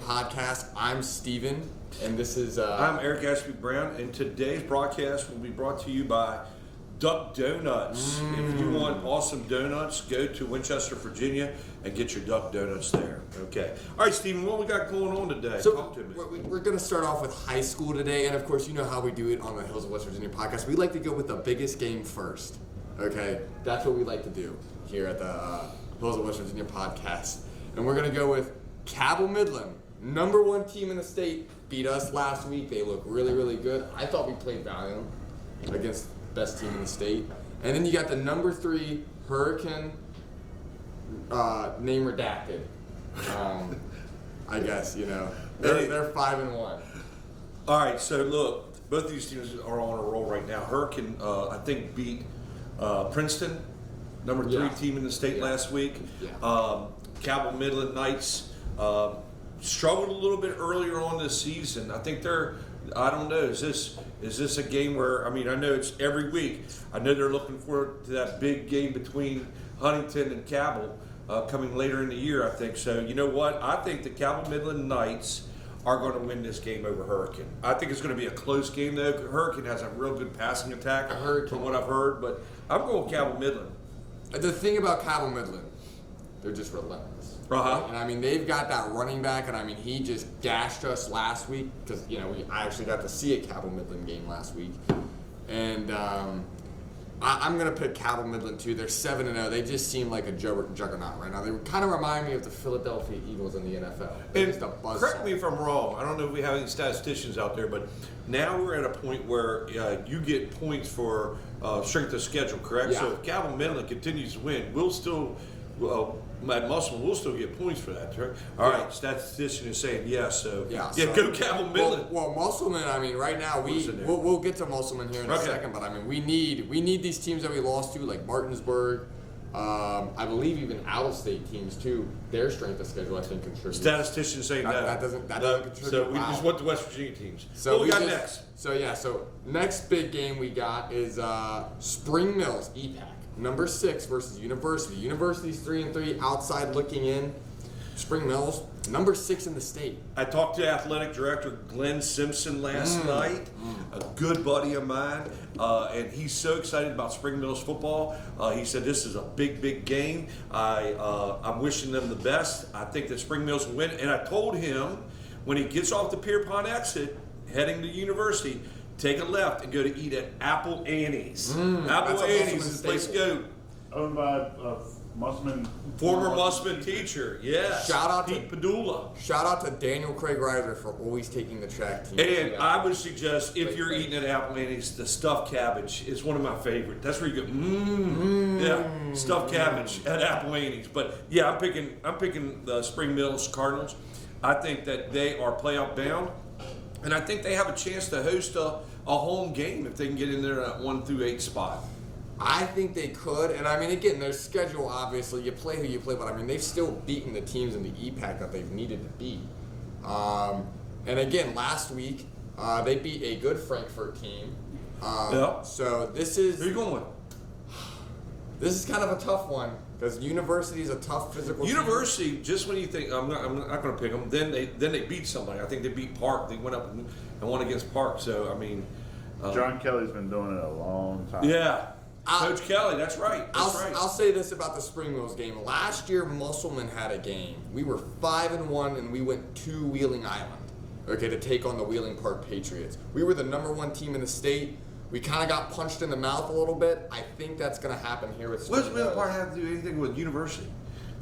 Podcast. I'm Steven, and this is... I'm Eric Ashby Brown, and today's broadcast will be brought to you by Duck Donuts. If you want awesome donuts, go to Winchester, Virginia, and get your Duck Donuts there. Okay. All right, Steven, what we got going on today? So Talk to me. we're going to start off with high school today, and of course, you know how we do it on the Hills of West Virginia podcast. We like to go with the biggest game first. Okay? That's what we like to do here at the Hills of West Virginia podcast. And we're going to go with Cabell Midland, number one team in the state, beat us last week. They look really, really good. I thought we played valiant against best team in the state. And then you got the number 3 Hurricane, name redacted. I guess, you know. They're 5-1. All right, so look, both of these teams are on a roll right now. Hurricane, I think, beat Princeton, number 3 team in the state last week. Yeah. Cabell Midland Knights struggled a little bit earlier on this season. I think I don't know, is this a game where, I mean, I know it's every week. I know they're looking forward to that big game between Huntington and Cabell coming later in the year, I think. So, you know what? I think the Cabell Midland Knights are going to win this game over Hurricane. I think it's going to be a close game, though. Hurricane has a real good passing attack from what I've heard, but I'm going Cabell Midland. The thing about Cabell Midland, they're just relentless. Uh-huh. And I mean, they've got that running back, and I mean, he just gashed us last week because, you know, I actually got to see a Cabell Midland game last week. And I'm going to pick Cabell Midland too. They're 7-0. They just seem like a juggernaut right now. They kind of remind me of the Philadelphia Eagles in the NFL. They're just a buzzsaw. Correct me if I'm wrong. I don't know if we have any statisticians out there, but now we're at a point where you get points for strength of schedule, correct? Yeah. So if Cabell Midland continues to win, we'll still... at Musselman, we'll still get points for that, right? All right, statistician is saying yes, so go Cabell Midland. Well, Musselman, I mean, right now we'll get to Musselman here in a second, but I mean, we need these teams that we lost to, like Martinsburg. I believe even out-of-state teams too. Their strength of schedule, I think, contributes. Statistician saying that doesn't contribute. So we just want the West Virginia teams. So what we got next? So next big game we got is Spring Mills EPAC. Number 6 versus University. University's 3-3, outside looking in. Spring Mills, number 6 in the state. I talked to athletic director Glenn Simpson last night, a good buddy of mine, and he's so excited about Spring Mills football. He said this is a big, big game. I'm wishing them the best. I think that Spring Mills will win. And I told him when he gets off the Pierpont exit, heading to University, take a left and go to eat at Apple Annie's. Apple Annie's is the place to go. Owned by Musselman. Former Musselman teacher, yes. Shout out Pete Padula. Shout out to Daniel Craig Ryder for always taking the track team. And I would suggest if you're eating at Apple Annie's, the stuffed cabbage is one of my favorite. That's where you go, yeah, stuffed cabbage at Apple Annie's. But yeah, I'm picking the Spring Mills Cardinals. I think that they are playoff bound. And I think they have a chance to host a home game if they can get in there at 1 through 8 spot. I think they could, and I mean, again, their schedule, obviously, you play who you play, but I mean, they've still beaten the teams in the EPAC that they've needed to beat. And again, last week, they beat a good Frankfurt team. So this is... Who are you going with? This is kind of a tough one, because University is a tough physical University, team. just when you think, I'm not going to pick them, then they beat somebody. I think they beat Park. They went up and won against Park. So, I mean... John Kelly's been doing it a long time. Yeah. Coach Kelly, that's right. I'll say this about the Spring Mills game. Last year, Musselman had a game. We were 5-1, and we went to Wheeling Island, to take on the Wheeling Park Patriots. We were the number 1 team in the state. We kind of got punched in the mouth a little bit. I think that's going to happen here with Spring Mills. What does Wheeling Park have to do anything with University?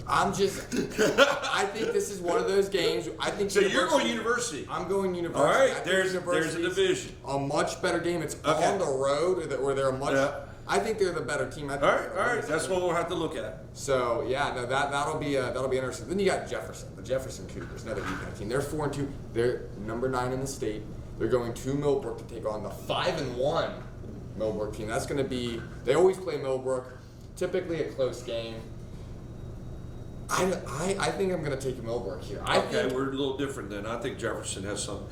I think this is one of those games. I think. So you're going University. I'm going University. All right, there's a division. A much better game. It's on the road, where they're a much. Yeah. I think they're the better team. All right. That's what we'll have to look at. So yeah, no, that'll be interesting. Then you got Jefferson, the Jefferson Cougars, another EPAC team. They're 4-2. They're number 9 in the state. They're going to Millbrook to take on the 5-1 Millbrook team. That's going to be. They always play Millbrook. Typically a close game. I think I'm going to take Millbrook here. We're a little different then. I think Jefferson has some.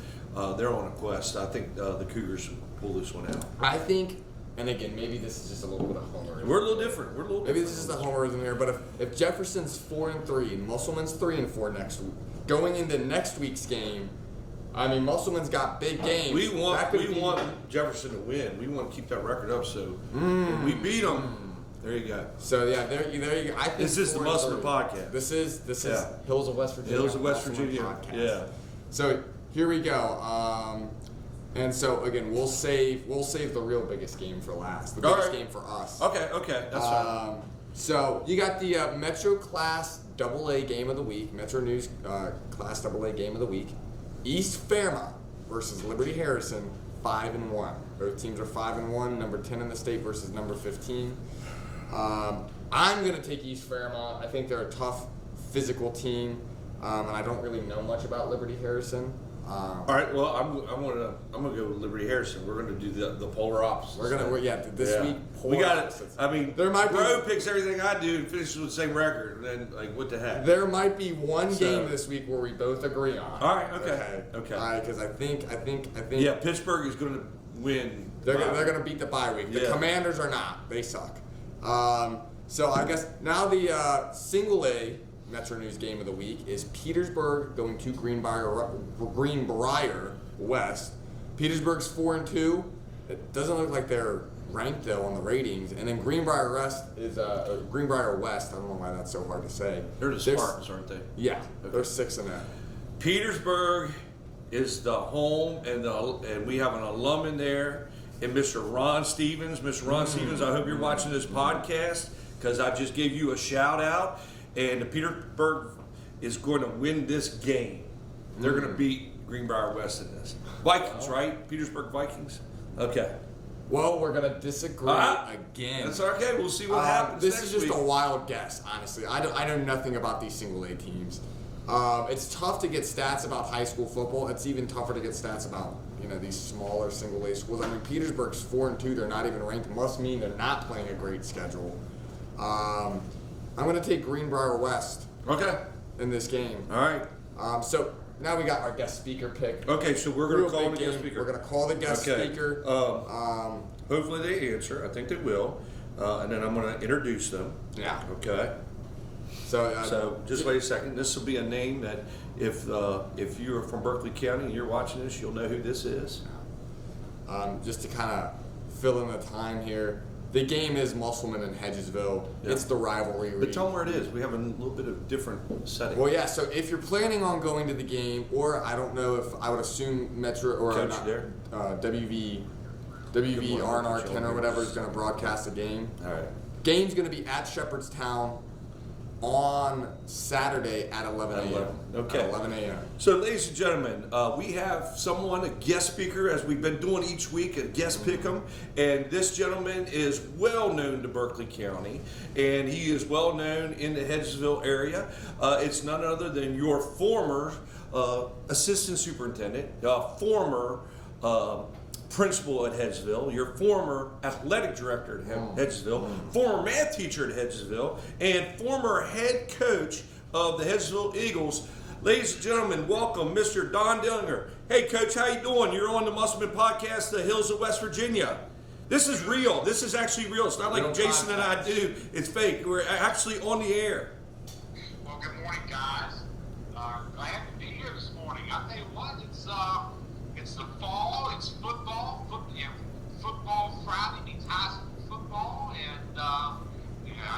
They're on a quest. I think the Cougars pull this one out. I think. And again, maybe this is just a little bit of homerism. We're a little different. Maybe this is just a homerism here. But if Jefferson's 4-3 and Musselman's 3-4 next going into next week's game, I mean, Musselman's got big games. We want Jefferson to win. We want to keep that record up. So if we beat them, there you go. So yeah, there you go. I think This is the Musselman Podcast. This is Hills of West Virginia. Hills of West Virginia. Podcast. Yeah. So here we go. And so again, we'll save the real biggest game for last. The biggest game for us. Okay, that's fine. So you got the Metro Class AA game of the week. Metro News Class AA game of the week. East Fairmont versus Liberty Harrison, 5-1. Both teams are 5-1. Number 10 in the state versus number 15. I'm gonna take East Fairmont. I think they're a tough, physical team, and I don't really know much about Liberty Harrison. All right. Well, I'm gonna go with Liberty Harrison. We're gonna do the polar opposite. This week. We got it. I mean, there might Bro picks everything I do and finishes with the same record. And then, like, what the heck? There might be one game this week where we both agree on. All right. Okay. Because I think. Yeah, Pittsburgh is gonna win. They're gonna beat the bye week. The Commanders are not. They suck. So I guess now the single A Metro News game of the week is Petersburg going to Greenbrier West. Petersburg's 4-2. It doesn't look like they're ranked though on the ratings. And then Greenbrier West is Greenbrier West. I don't know why that's so hard to say. They're the Spartans, aren't they? Yeah, they're 6-0. Petersburg is the home, and we have an alum in there, and Mr. Ron Stevens. Mr. Ron Stevens, I hope you're watching this podcast because I just gave you a shout out. And the Petersburg is going to win this game. They're going to beat Greenbrier West in this. Vikings, right? Petersburg Vikings? Okay. Well, we're going to disagree again. That's okay. We'll see what happens This next is just week. a wild guess, honestly. I know nothing about these single A teams. It's tough to get stats about high school football. It's even tougher to get stats about these smaller single A schools. I mean, Petersburg's 4-2. They're not even ranked. Must mean they're not playing a great schedule. I'm going to take Greenbrier West. Okay. In this game. All right. So now we got our guest speaker pick. Okay, so we're going to call the guest speaker. We're going to call the guest speaker. Hopefully they answer. I think they will. And then I'm going to introduce them. Yeah. Okay. So just wait a second. This will be a name that if you're from Berkeley County and you're watching this, you'll know who this is. Just to kind of fill in the time here. The game is Musselman and Hedgesville. Yeah. It's the rivalry. But tell them where it is. We have a little bit of different setting. Well, yeah. So if you're planning on going to the game, or I don't know if I would assume Metro or WV R&R 10 or whatever is going to broadcast the game. All right. Game's going to be at Shepherdstown on Saturday at 11 a.m. Okay. At 11 a.m. So, ladies and gentlemen, we have someone, a guest speaker, as we've been doing each week, a guest pick 'em. And this gentleman is well known to Berkeley County, and he is well known in the Hedgesville area. It's none other than your former assistant superintendent, former principal at Hedgesville, your former athletic director at Hedgesville, former math teacher at Hedgesville, and former head coach of the Hedgesville Eagles. Ladies and gentlemen, welcome Mr. Don Dillinger. Hey, Coach, how you doing? You're on the Musselman Podcast, the Hills of West Virginia. This is real. This is actually real. It's not like Jason and I do. It's fake. We're actually on the air. Well, good morning, guys. Glad to be here this morning. I tell you what, it's the fall. It's football. Football Friday means high school football, and I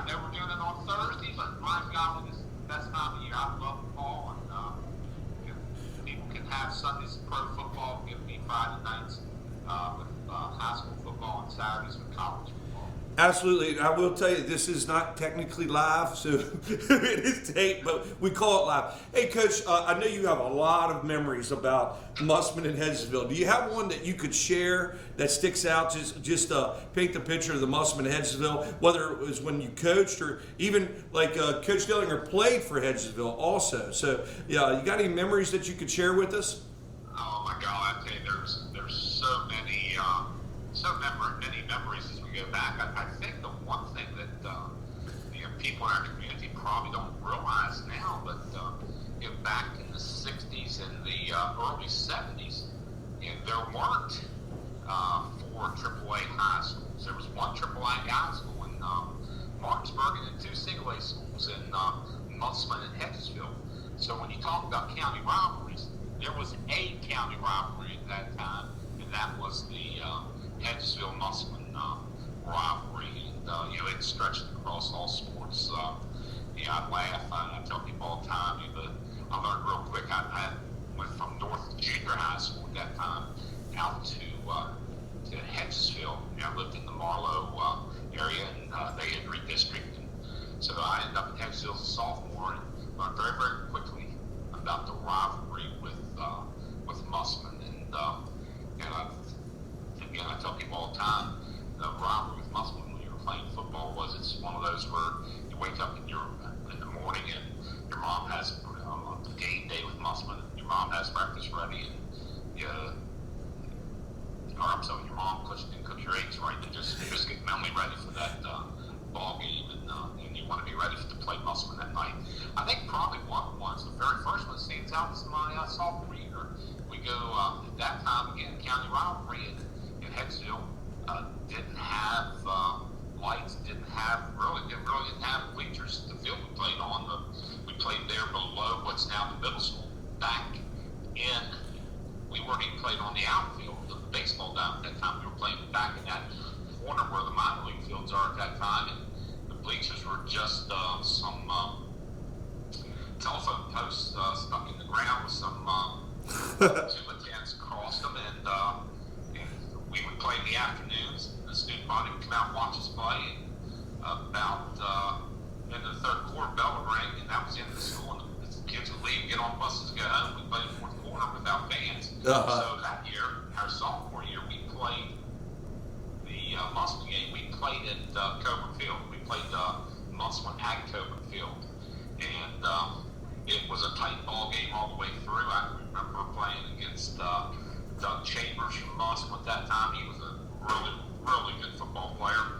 know we're doing it on Thursday, but my God, it's the best time of year. I love football, and people can have Sundays pro football, give me Friday nights with high school football, and Saturdays with college football. Absolutely. I will tell you, this is not technically live, so it is tape, but we call it live. Hey, Coach, I know you have a lot of memories about Musselman and Hedgesville. Do you have one that you could share that sticks out, just paint the picture of the Musselman and Hedgesville, whether it was when you coached or even like Coach Dillinger played for Hedgesville also. So, yeah, you got any memories that you could share with us? Oh, my God. I tell you, there's so many memories as we go back. I think the one thing that people in our community probably don't realize now, but back in the 60s and the early 70s, there weren't 4 AAA high schools. There was one AAA high school in Martinsburg and then 2 single A schools in Musselman and Hedgesville. So when you talk about county don't cook your eggs right. And just get mentally ready for that ball game, and you want to be ready to play Musselman that night. I think probably one was the very first one stands out is my sophomore year. We go at that time again, county rivalry in Headsville. Didn't have lights, didn't have bleachers. The field we played on, we played there below what's now the middle school. Back in, we weren't even played on the outfield of the baseball diamond at that time. We were playing back in that corner where the minor league fields are at that time, and the bleachers were just some telephone posts stuck in the ground with some tuba tents across them, and we would play in the afternoons. The student body would come out and watch us play, and about in the third quarter, bell would ring, and that was the end of the school, and the kids would leave, get on buses, go home. We played fourth quarter without fans. So that year, our sophomore year, we played the Musselman game. We played at Coburn Field. We played Musselman at Coburn Field, and it was a tight ball game all the way through. I remember playing against Doug Chambers from Musselman at that time. He was a really, really good football player.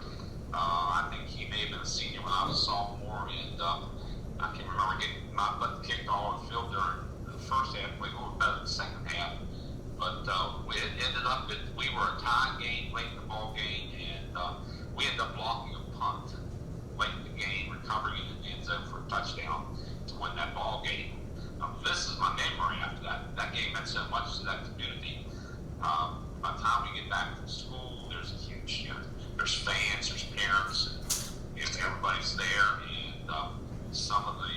I think he may have been a senior when I was a sophomore, and I can remember getting my butt kicked all over the field during the first half. We were better than the second half, but it ended up that we were a tie game late in the ball game, and we ended up blocking a punt late in the game, recovering in the end zone for a touchdown to win that ball game. This is my memory after that. That game meant so much to that community. By the time we get back from school, there's a huge, there's fans, there's parents, and everybody's there, and some of the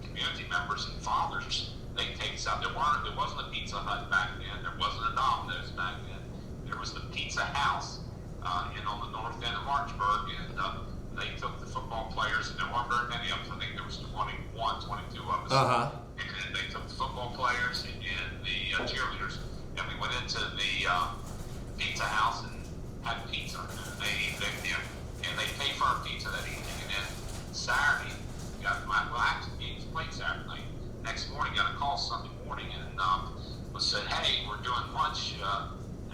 community members and fathers, they take us out. There wasn't a Pizza Hut back then. There wasn't a Domino's back then. There was the Pizza House in on the north end of Martinsburg, and they took the football players, and there weren't very many of us. I think there was 21, 22 of us. And they took the football players and the cheerleaders, and we went into the Pizza House and had pizza. And they paid for our pizza that evening. And then Saturday, actually games played Saturday night. Next morning, got a call Sunday morning, and was said, "Hey, we're doing lunch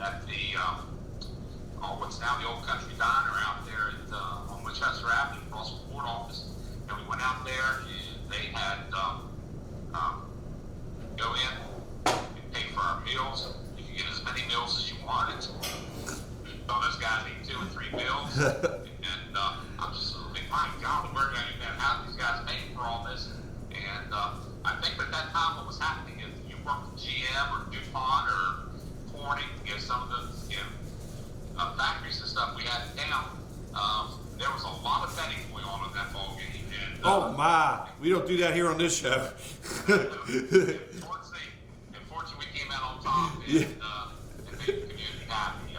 at the what's now the Old Country Diner out there at on Winchester Avenue, across from the board office." And we went out there, and they had go in and pay for our meals. You could get as many meals as you wanted. Some of those guys eat 2 and 3 meals, and I'm just like, my God, how these guys paying for all this? And I think at that time what was happening is you worked with GM or DuPont or Corning, some of the factories and stuff we had down. There was a lot of betting going on in that ball game. And, oh my, we don't do that here on this show. Unfortunately, we came out on top and made the community happy.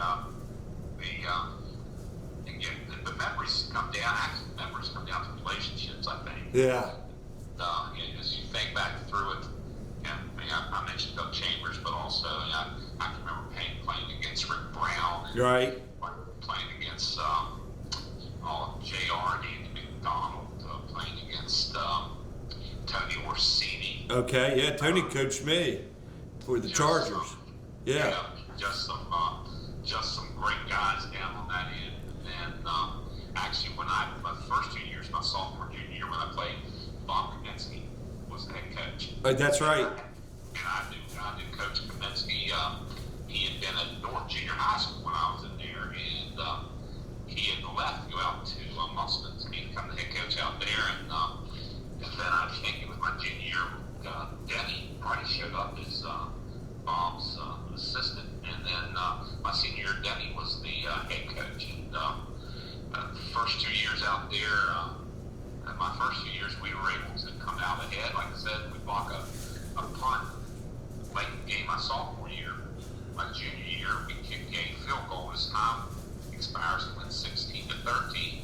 The memories come down. Actually, memories come down to relationships, I think. Yeah. As you think back through it, and I mentioned Doug Chambers, but also I can remember playing against Rick Brown. And right. Playing against J.R. and Andy McDonald. Playing against Tony Orsini. Okay, yeah, Tony coached me for the Chargers. Yeah. Just some great guys down on that end. And actually, when my first 2 years, my sophomore, junior year, when I played, Bob Kaminsky was the head coach. That's right. And I knew Coach Kaminsky. He had been at North Junior High School when I was in there, and he had left to go out to Musselman to become the head coach out there. And then I think it was my junior year, Denny Price showed up as Bob's assistant, and then my senior year, Denny was the head coach. And the first 2 years out there, my first few years, we were able to come out ahead. Like I said, we block a punt late in the game my sophomore year. My junior year, we kicked a field goal. As time expires, it went 16-13.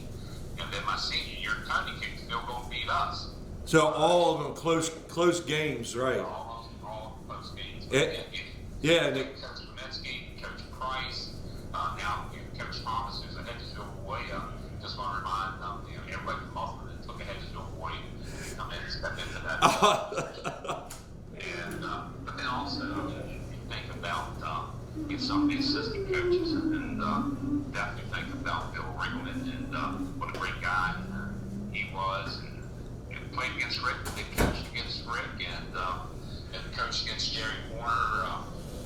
And then my senior year, Tony kicked the field goal and beat us. So all of them close games, right? All close games. Yeah. Coach Kaminsky, Coach Price, now Coach Thomas, who's a Hedgesville boy. Just want to remind everybody from Musselman that took a Hedgesville boy to come in and step into that. And but then also, if you think about get some of the assistant coaches and definitely think about Bill Riggleman and what a great guy he was. And played against Rick, big coached against Rick, and coached against Jerry Warner.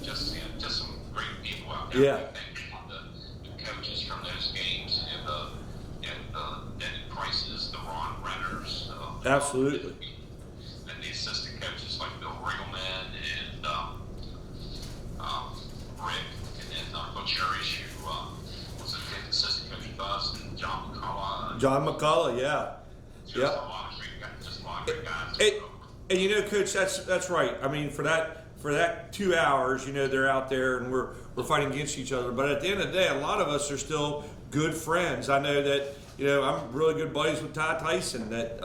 Just some great people out there. Yeah. I think on the coaches from those games and the Denny Prices, the Ron Renners. Absolutely. And the assistant coaches like Bill Riggleman and Rick, and then Butch Irish, who was the assistant coach with us, and John McCullough. John McCullough, yeah. Just a lot of great guys. Just a lot of great guys. And you know, Coach, that's right. I mean, for that 2 hours, you know, they're out there and we're fighting against each other. But at the end of the day, a lot of us are still good friends. I know that, you know, I'm really good buddies with Ty Tyson that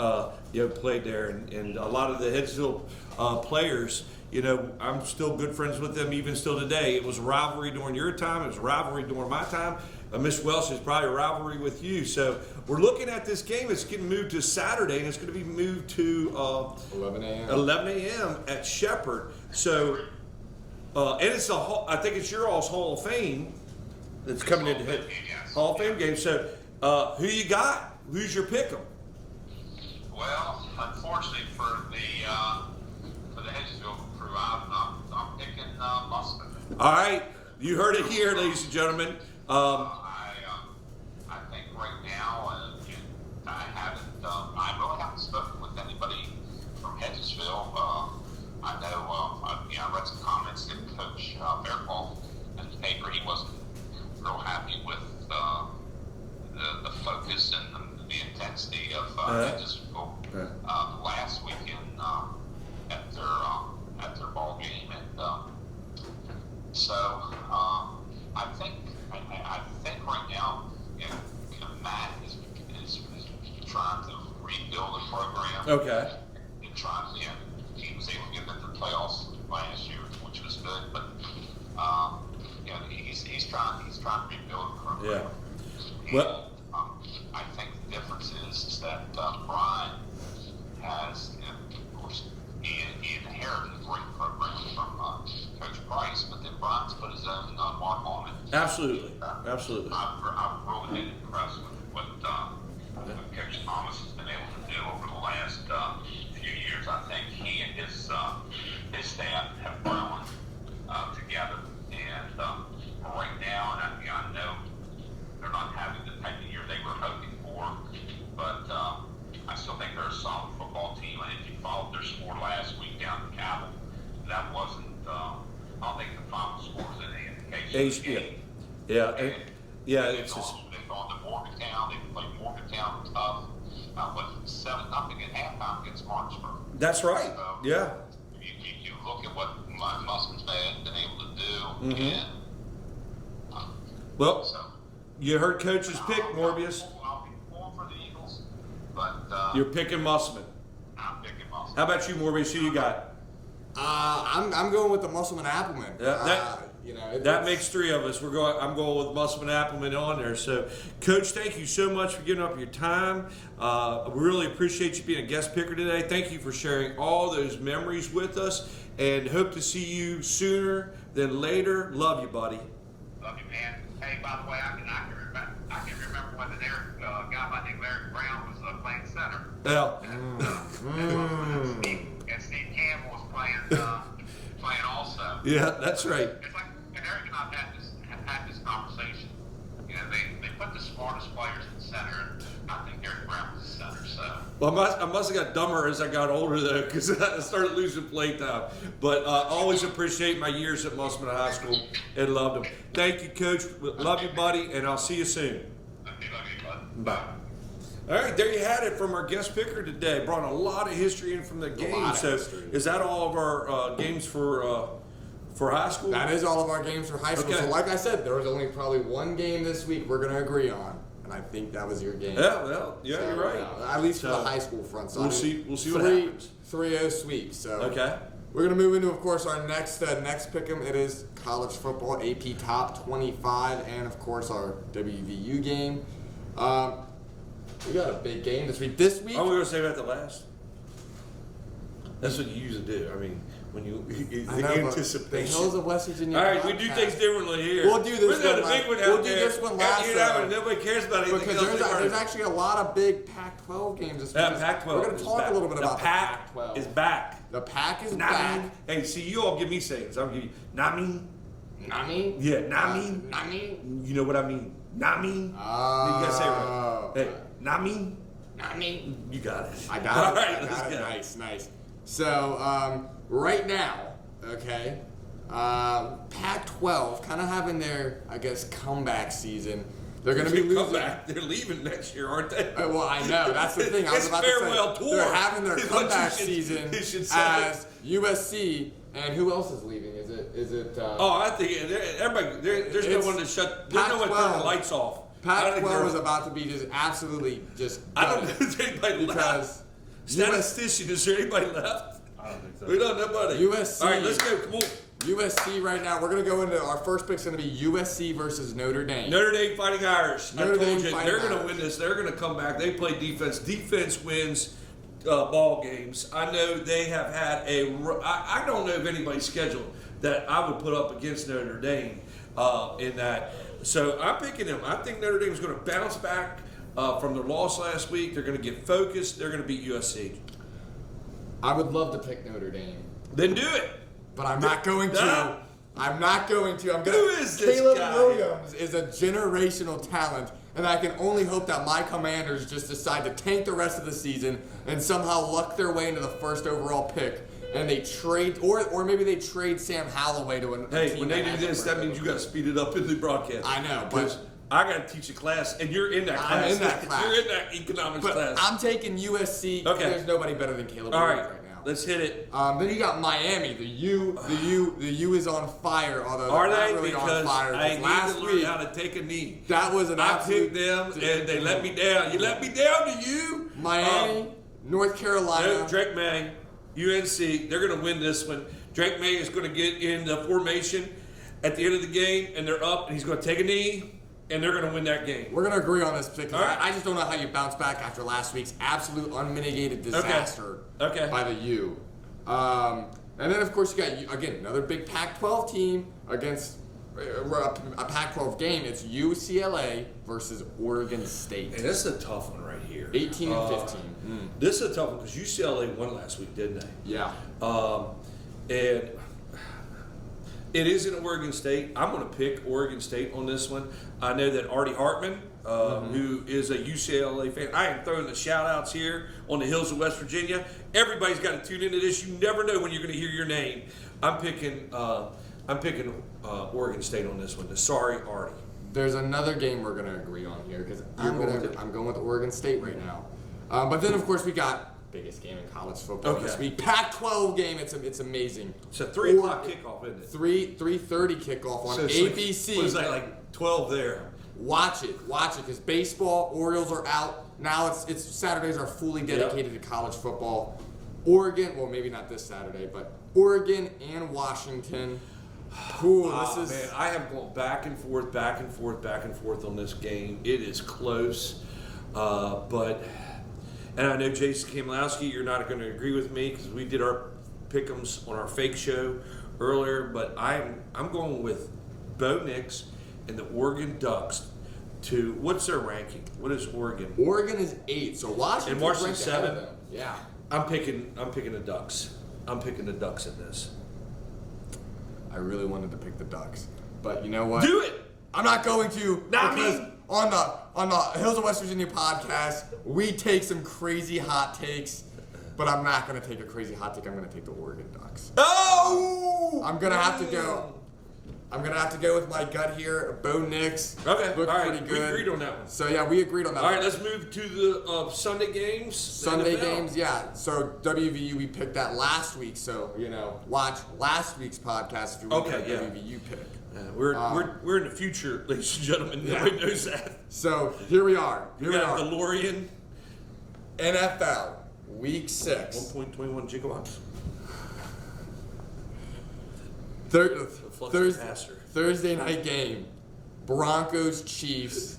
played there, and a lot of the Hedgesville players. You know, I'm still good friends with them even still today. It was a rivalry during your time. It was a rivalry during my time. Miss Welsh is probably a rivalry with you. So we're looking at this game. It's getting moved to Saturday, and it's going to be moved to 11 a.m. 11 a.m. at Shepherd. So, and it's I think it's your all's Hall of Fame that's coming into it. Hall of Fame game. So, who you got? Who's your pick 'em? Well, unfortunately for the Hedgesville crew, I'm picking Musselman. All right, you heard it here, ladies and gentlemen. I think right now, I really haven't spoken with anybody from Hedgesville. I know, I read some comments that Coach Fairclough in the paper. He wasn't real happy with the focus and the intensity of Hedgesville last weekend at their ball game, and so I think right now, Matt is trying to rebuild the program. Okay. And trying to, he was able to get into the playoffs last year, which was good, but he's trying to rebuild the program. Yeah. Well, I think the difference is that Brian has, of course, he inherited a great program from Coach Price, but then Brian's put his own mark on it. absolutely. Absolutely. I've really been impressed with what Coach Thomas has been able to do over the last few years. I think he and his staff have grown together, and right now, and I know they're not having the type of year they were hoping for, but I still think they're a solid football team. And if you followed their score last week down in Cabell, that wasn't, I don't think the final score was any indication of the game. It's just. They've gone to Morgantown. They've played Morgantown tough. But 7-0 at halftime against Martinsburg. That's right. So, Yeah. You look at what Musselman's been able to do, Mm-hmm. and Well, so you heard Coach's pick, Morbius. I'll be pulling for the Eagles, but You're picking Musselman. I'm picking Musselman. How about you, Morbius? Who you got? I'm going with the Musselman Appleman. Yeah, that makes three of us. I'm going with Musselman Appleman on there. So, Coach, thank you so much for giving up your time. We really appreciate you being a guest picker today. Thank you for sharing all those memories with us, and hope to see you sooner than later. Love you, buddy. Love you, man. Hey, by the way, I can remember when a guy by the name of Eric Brown was playing center. Yeah. And Steve Campbell was playing also. Yeah, that's right. It's like, and Eric and I have had this conversation. You know, they put the smartest players in center, and I think Eric Brown was the center. So. Well, I must have got dumber as I got older, though, because I started losing playtime. But I always appreciate my years at Musselman High School and loved them. Thank you, Coach. Love you, buddy, and I'll see you soon. Okay, love you, bud. Bye. All right, there you had it from our guest picker today. Brought a lot of history in from the game. So, is that all of our games for high school? That is all of our games for high school. Okay. So like I said, there was only probably one game this week we're going to agree on. And I think that was your game. Yeah, well, yeah, So, you're right. at least for the high school front. So we'll see what happens. 3-0 sweep. So Okay. we're going to move into, of course, our next pick'em. It is college football, AP Top 25, and, of course, our WVU game. We got a big game this week. Are we going to say that the last? That's what you usually do. I mean, when you I the know, but anticipation. the Hills of West Virginia. All right, we do podcast. things differently here. We'll do this We got one a big one last- out we'll do there. this one last, You know, nobody cares about anything Because else. there's actually a lot of big Pac-12 games this week. Pac-12. We're going to is talk back. a little bit about the Pac the Pac-12. is back. The Pac is Not back. me. Hey, see, you all give me sayings. I'll give you not me. Nami? Yeah, not me. Nami? You know what I mean? Not me. You gotta say it right. Hey, not me. Nami? You got it. I got All it. right, I let's got it. go. Nice. So, right now, okay, Pac-12 kind of having their, I guess, comeback season. They're going to be losing. Comeback. They're leaving next year, aren't they? Well, I know. That's the thing. I was It's about farewell to say. tour. They're having their is what comeback you season should say. as USC. And who else is leaving? Is it? Oh, I think everybody. There's no It's one to shut. There's no one to turn the lights off. Pac-12 is about to be just absolutely just. I don't know gutted if there's anybody because left. Statistician, is there anybody left? I don't think so. We don't know nobody. USC. All right, let's go. Come on. USC right now. We're gonna go into our first pick's gonna be USC versus Notre Dame. Notre Dame Fighting Irish. Notre I told Dame you Fighting they're going to Irish. win this. They're going to come back. They play defense. Defense wins ball games. I know they have had I don't know of anybody's schedule that I would put up against Notre Dame in that. So I'm picking them. I think Notre Dame is going to bounce back from their loss last week. They're going to get focused. They're going to beat USC. I would love to pick Notre Dame, Then do it. but I'm not going to. No. I'm not going to. I'm gonna. Who is this Caleb guy? Williams is a generational talent, and I can only hope that my Commanders just decide to tank the rest of the season and somehow luck their way into the first overall pick, and they trade, or maybe they trade Sam Holloway to a Hey, team when they that do hasn't this, that heard means of you got to speed it up in the broadcast. I know, but- Because I got to teach a class, and you're in that class. I'm in that class. You're in that economics But class. I'm taking USC. Okay. There's nobody better than Caleb All Williams right, right now. let's hit it. Then you got Miami. The U is on fire. Although Are they're they? not really on Because fire. I need Last to learn week, how to take a knee. that was an I absolute. picked them, and they let me down. You let me down to you. Miami, North Carolina. Drake May, UNC, they're going to win this one. Drake May is going to get in the formation at the end of the game, and they're up, and he's going to take a knee, and they're going to win that game. We're gonna agree on this pick. All right. I just don't know how you bounce back after last week's absolute unmitigated disaster Okay. by the U. And then of course you got again another big Pac-12 team against a Pac-12 game. It's UCLA versus Oregon State. And this is a tough one right here. 18 and 15. This is a tough one because UCLA won last week, didn't they? Yeah. And it is in Oregon State. I'm going to pick Oregon State on this one. I know that Artie Hartman, who is a UCLA fan, I am throwing the shout outs here on the hills of West Virginia. Everybody's got to tune into this. You never know when you're going to hear your name. I'm picking Oregon State on this one. Sorry, Artie. There's another game we're gonna agree on here because I'm going with Oregon State right now. But then of course we got biggest game in college football this Okay. week. Pac-12 game. It's amazing. It's a 3 o'clock kickoff, isn't it? 3:30 kickoff on So it's ABC. What is that, like 12 there? Watch it, because baseball, Orioles are out now. It's Saturdays are fully dedicated to college football. Oregon, well maybe not this Saturday, but Oregon and Washington. Ooh, this is Man, I have gone back and forth on this game. It is close, and I know Jason Kamlowski, you're not going to agree with me because we did our pick'ems on our fake show earlier. But I'm going with Bo Nix and the Oregon Ducks. To what's their ranking? What is Oregon? Oregon is 8, so Washington's And Washington's ranked ahead of 7? them. Yeah. I'm picking the Ducks. I'm picking the Ducks in this. I really wanted to pick the Ducks, but you know what? Do it. I'm not going to Not because me. on the Hills of West Virginia podcast, we take some crazy hot takes, but I'm not going to take a crazy hot take. I'm going to take the Oregon Ducks. Oh! I'm going to have to go. I'm going to have to go with my gut here. Bo Nix Okay, looked all right. pretty We good. agreed on that one. So yeah, we agreed on that. All one. right, let's move to the Sunday games. Sunday NFL. games, yeah. So WVU, we picked that last week. So watch last week's podcast if you want Okay, to yeah. WVU pick. We're in the future, ladies and gentlemen. Yeah. Nobody knows that. So here we are. Here We we got are. DeLorean, NFL Week 6. 1.21 gigawatts. Thursday night game. Broncos Chiefs.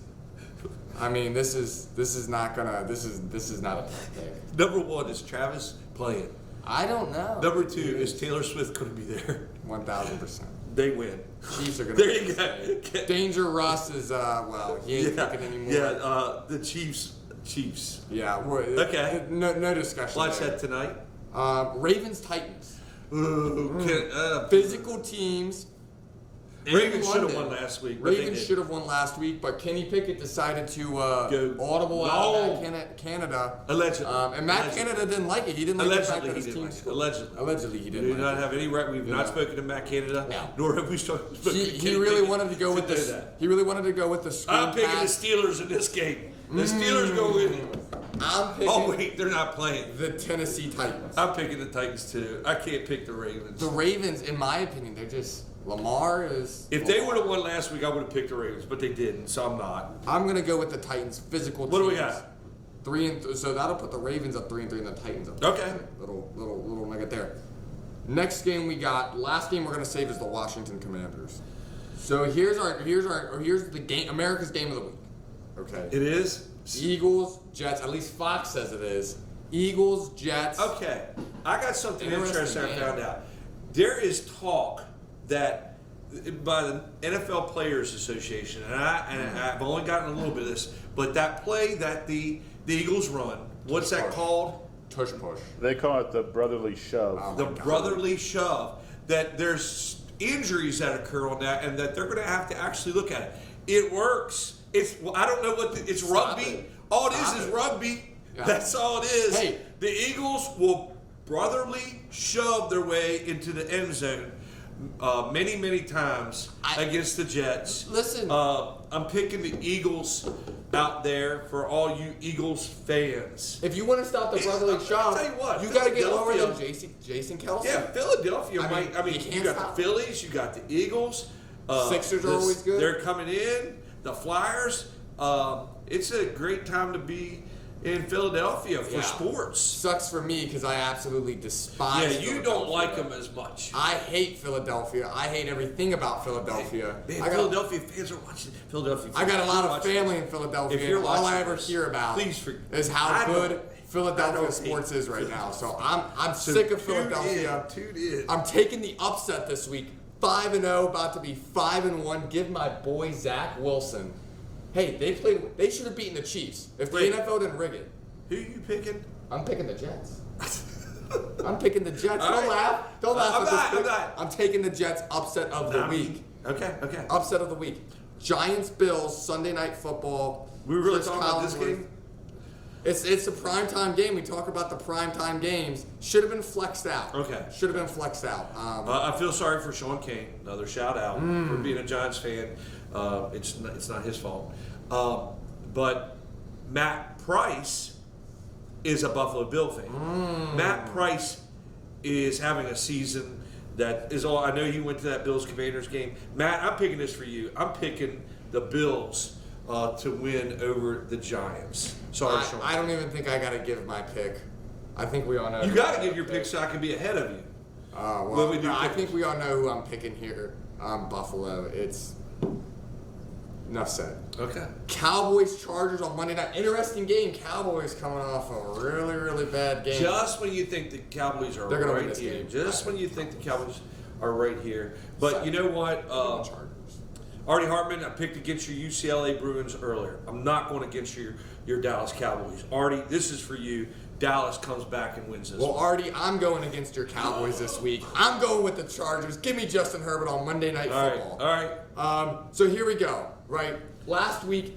I mean, this is not a tough pick. Number one is Travis playing. I don't know. Number 2, is Taylor Swift going to be there? 1,000%. They win. Chiefs are going There to you go. Danger Russ is, he ain't kicking anymore. Yeah, the Chiefs. Yeah. Okay. No discussion. Watch there. that tonight. Ravens, Titans. Ooh, Physical teams. Ravens should have London. won last week. But Ravens should have won last week, but Kenny Pickett decided to Go. audible out of Canada. Allegedly. And Matt Canada didn't like it. He didn't like the fact that his team Allegedly, he we didn't do like not it. have any right. We've not spoken to Matt Canada, No. nor have we spoken to He Kenny really Pickett wanted to go with do this. that. He really wanted to go with the screen I'm picking the pass. Steelers in this game. The Steelers go in. I'm picking Oh wait, they're not playing. the Tennessee Titans. I'm picking the Titans too. I can't pick the Ravens. The Ravens, in my opinion, they're just Lamar is. If they would have won last week, I would have picked the Ravens, but they didn't, so I'm not. I'm gonna go with the Titans. Physical. What do we teams. got? 3-3. So that'll put the Ravens up 3-3 and the Titans up. Okay. Little nugget there. Next game we got. Last game we're gonna save is the Washington Commanders. So here's the game. America's game of the week. Okay. It is? Eagles, Jets. At least Fox says it is. Eagles, Jets. Okay. I got something interesting I game. found out. There is talk that by the NFL Players Association, and I've only gotten a little bit of this, but that play that the Eagles run, what's that called? Tush push. They call it the brotherly shove. The brotherly shove. That there's injuries that occur on that, and that they're going to have to actually look at it. It works. I don't know what it's Stop rugby. it. All it Stop is it. rugby. Yeah. That's all it is. Hey. The Eagles will brotherly shove their way into the end zone many times against the Jets. Listen. I'm picking the Eagles out there for all you Eagles fans. If you want to stop the brotherly I'll shove, tell you what, you got to get lower than Philadelphia- Jason Kelsey. Yeah, Philadelphia I might. mean, You you can't got stop the Phillies, you got the Eagles. Sixers are always good. They're coming in. The Flyers. It's a great time to be in Philadelphia for Yeah. sports. Sucks for me because I absolutely despise. Yeah, you don't Philadelphia. like them as much. I hate Philadelphia. I hate everything about Philadelphia. Man, I got, Philadelphia fans are watching. Philadelphia. I got a lot of watching. family in Philadelphia. If you're and all I watching ever this, hear about please is I how don't- good I Philadelphia don't sports hate is right now. So I'm So sick of tune Philadelphia. Tune in. I'm taking the upset this week. 5-0, about to be 5-1. Give my boy Zach Wilson. Hey, they should have beaten the Chiefs. If the Wait. NFL didn't rig it. Who are you picking? I'm picking the Jets. I'm picking the Jets. All Don't right. laugh. Don't laugh I'm at this not, I'm pick. not. I'm taking the Jets upset of the week. Okay. Upset of the week. Giants, Bills, Sunday Night Football. We really Chris talking about this Collinsworth. game? It's a primetime game. We talk about the primetime games. Should have been flexed out. Okay. Should have been flexed out. I feel sorry for Sean Kane. Another shout out for being a Giants fan. It's not his fault. But Matt Price is a Buffalo Bill fan. Matt Price is having a season that is all. I know you went to that Bills Commanders game. Matt, I'm picking this for you. I'm picking the Bills to win over the Giants. Sorry, Sean. I don't even think I got to give my pick. I think we all know. You got to give your pick so I can be ahead of you. Well, When we do no, I picks. think we all know who I'm picking here. Buffalo. It's enough said. Okay. Cowboys Chargers on Monday night. Interesting game. Cowboys coming off a really bad game. Just when you think the Cowboys are They're gonna win right this here. game. Just when you think the Cowboys are right here. But you know what? Chargers. Artie Hartman, I picked against your UCLA Bruins earlier. I'm not going against your Dallas Cowboys. Artie, this is for you. Dallas comes back and wins this Well, one. Artie, I'm going against your Cowboys this week. I'm going with the Chargers. Give me Justin Herbert on Monday Night Football. All right. So here we go. Right. Last week,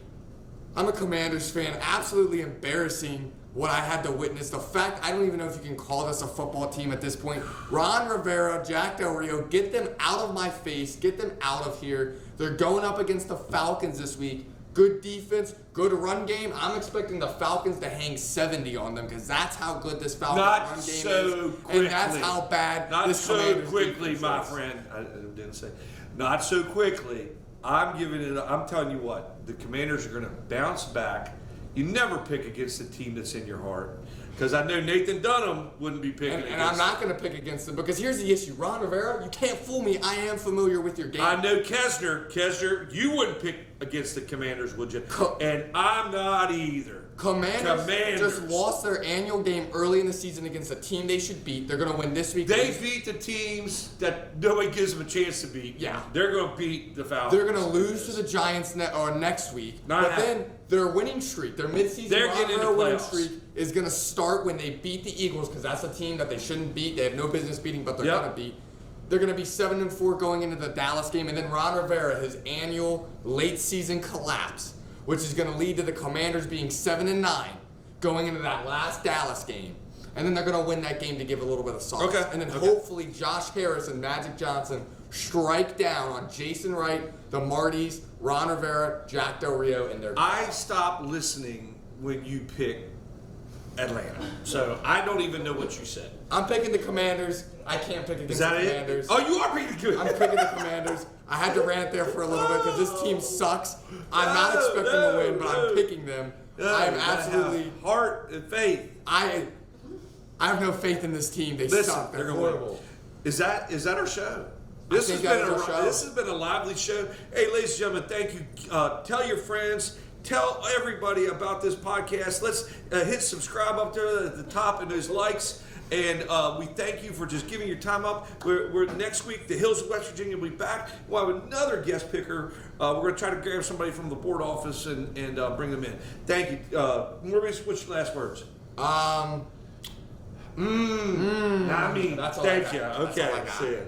I'm a Commanders fan. Absolutely embarrassing what I had to witness. The fact, I don't even know if you can call this a football team at this point. Ron Rivera, Jack Del Rio, get them out of my face. Get them out of here. They're going up against the Falcons this week. Good defense, good run game. I'm expecting the Falcons to hang 70 on them because that's how good this Falcons Not run game so is. quickly. And that's how bad Not this so Commanders quickly, defense my is. friend. I didn't say. Not so quickly. I'm telling you what. The Commanders are going to bounce back. You never pick against the team that's in your heart. Because I know Nathan Dunham wouldn't be picking And against I'm not going to pick against them because here's the issue. Ron Rivera, you can't fool me. I am familiar with your game. I know Kesner, you wouldn't pick against the Commanders, would you? And I'm not either. Commanders just lost their annual game early in the season against a team they should beat. They're going to win this week. They beat the teams that nobody gives them a chance to beat. Yeah. They're going to beat the Falcons. They're going to lose to the Giants next week. But then their winning streak, their midseason Ron Rivera winning streak is going to start when they beat the Eagles because that's a team that they shouldn't beat. They have no business beating, but they're going to beat. They're going to be 7-4 going into the Dallas game. And then Ron Rivera, his annual late season collapse, which is going to lead to the Commanders being 7-9 going into that last Dallas game. And then they're going to win that game to give a little bit of solace. Okay. And then hopefully Josh Harris and Magic Johnson strike down on Jason Wright, the Martys, Ron Rivera, Jack Del Rio, and their I stopped listening when you picked Atlanta. So I don't even know what you said. I'm picking the Commanders. I can't pick against Is that the Commanders. it? Oh, you are picking good. I'm picking the Commanders. I had to rant there for a little bit because this team sucks. I'm not expecting to win, but I'm picking them. I'm absolutely heart and faith. I have no faith in this team. They suck. They're horrible. Is that our show? This has been a lively show. Hey, ladies and gentlemen, thank you. Tell your friends. Tell everybody about this podcast. Let's hit subscribe up there at the top and those likes. And we thank you for just giving your time up. We're next week, the Hills of West Virginia will be back. We'll have another guest picker. We're going to try to grab somebody from the board office and bring them in. Thank you. Maurice, what's your last words? That's all I got. Thank you. Okay. See ya.